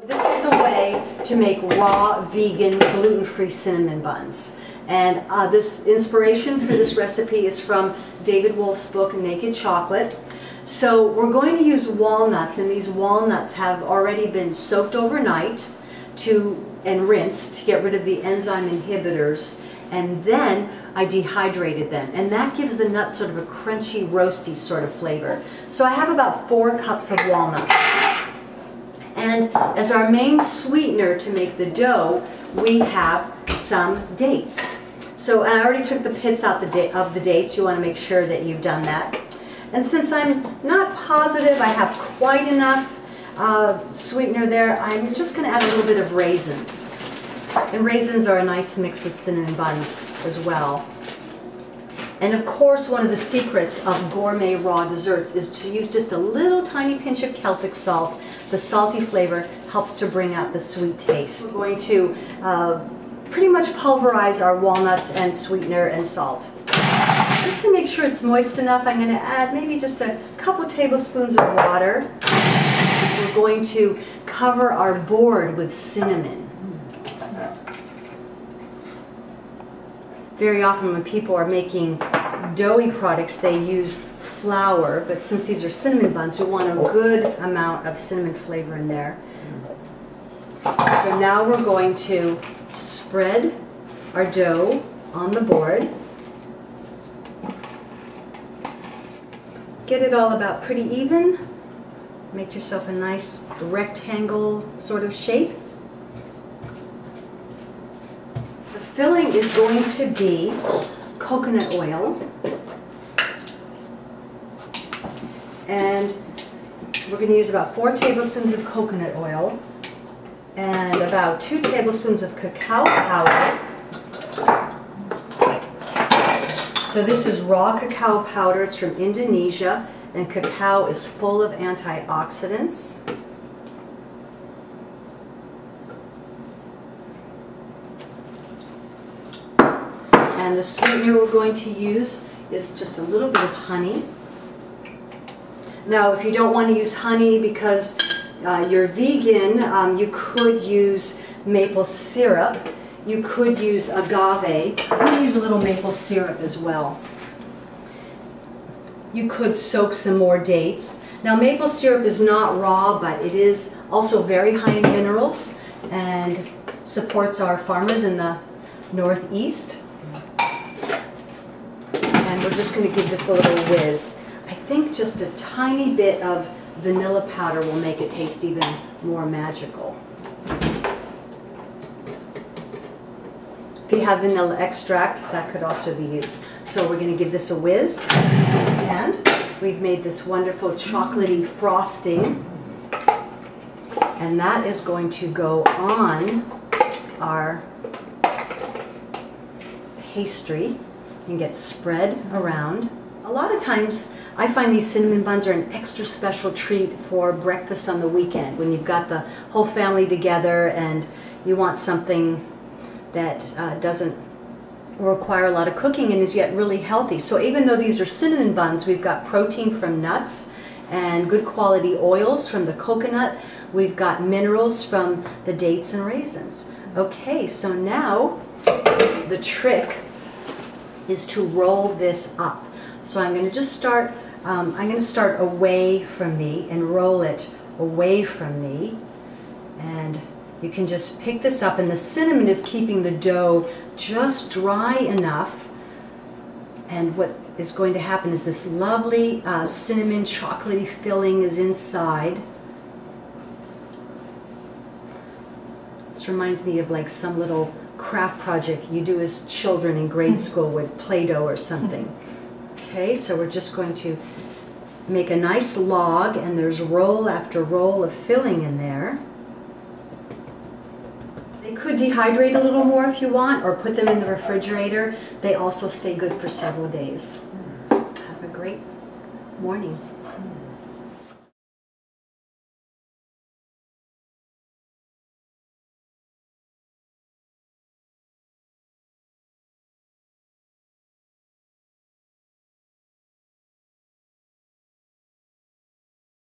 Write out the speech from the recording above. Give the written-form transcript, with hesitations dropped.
This is a way to make raw, vegan, gluten-free cinnamon buns. And this inspiration for this recipe is from David Wolf's book, Naked Chocolate. So we're going to use walnuts, and these walnuts have already been soaked overnight and rinsed to get rid of the enzyme inhibitors. And then I dehydrated them, and that gives the nuts sort of a crunchy, roasty sort of flavor. So I have about 4 cups of walnuts. And as our main sweetener to make the dough, we have some dates. So I already took the pits out of the dates. You want to make sure that you've done that. And since I'm not positive I have quite enough sweetener there, I'm just going to add a little bit of raisins. And raisins are a nice mix with cinnamon buns as well. And of course, one of the secrets of gourmet raw desserts is to use just a little tiny pinch of Celtic salt. The salty flavor helps to bring out the sweet taste. We're going to pretty much pulverize our walnuts and sweetener and salt. Just to make sure it's moist enough, I'm going to add maybe just a couple tablespoons of water. We're going to cover our board with cinnamon. Very often when people are making doughy products, they use flour, but since these are cinnamon buns, we want a good amount of cinnamon flavor in there. So now we're going to spread our dough on the board. Get it all about pretty even. Make yourself a nice rectangle sort of shape. The filling is going to be coconut oil. And we're going to use about 4 tablespoons of coconut oil and about 2 tablespoons of cacao powder. So this is raw cacao powder. It's from Indonesia, and cacao is full of antioxidants. And the sweetener we're going to use is just a little bit of honey. Now, if you don't want to use honey because you're vegan, you could use maple syrup. You could use agave. I'm going to use a little maple syrup as well. You could soak some more dates. Now, maple syrup is not raw, but it is also very high in minerals and supports our farmers in the Northeast. And we're just going to give this a little whiz. I think just a tiny bit of vanilla powder will make it taste even more magical. If you have vanilla extract, that could also be used. So we're going to give this a whiz, and we've made this wonderful chocolatey frosting, and that is going to go on our pastry and get spread around. A lot of times I find these cinnamon buns are an extra special treat for breakfast on the weekend when you've got the whole family together and you want something that doesn't require a lot of cooking and is yet really healthy. So even though these are cinnamon buns, we've got protein from nuts and good quality oils from the coconut. We've got minerals from the dates and raisins. Okay, so now the trick is to roll this up. So I'm going to just start, away from me and roll it away from me. And you can just pick this up, and the cinnamon is keeping the dough just dry enough. And what is going to happen is this lovely cinnamon chocolatey filling is inside. This reminds me of like some little craft project you do as children in grade school with Play-Doh or something. Okay, so we're just going to make a nice log, and there's roll after roll of filling in there. They could dehydrate a little more if you want, or put them in the refrigerator. They also stay good for several days. Have a great morning.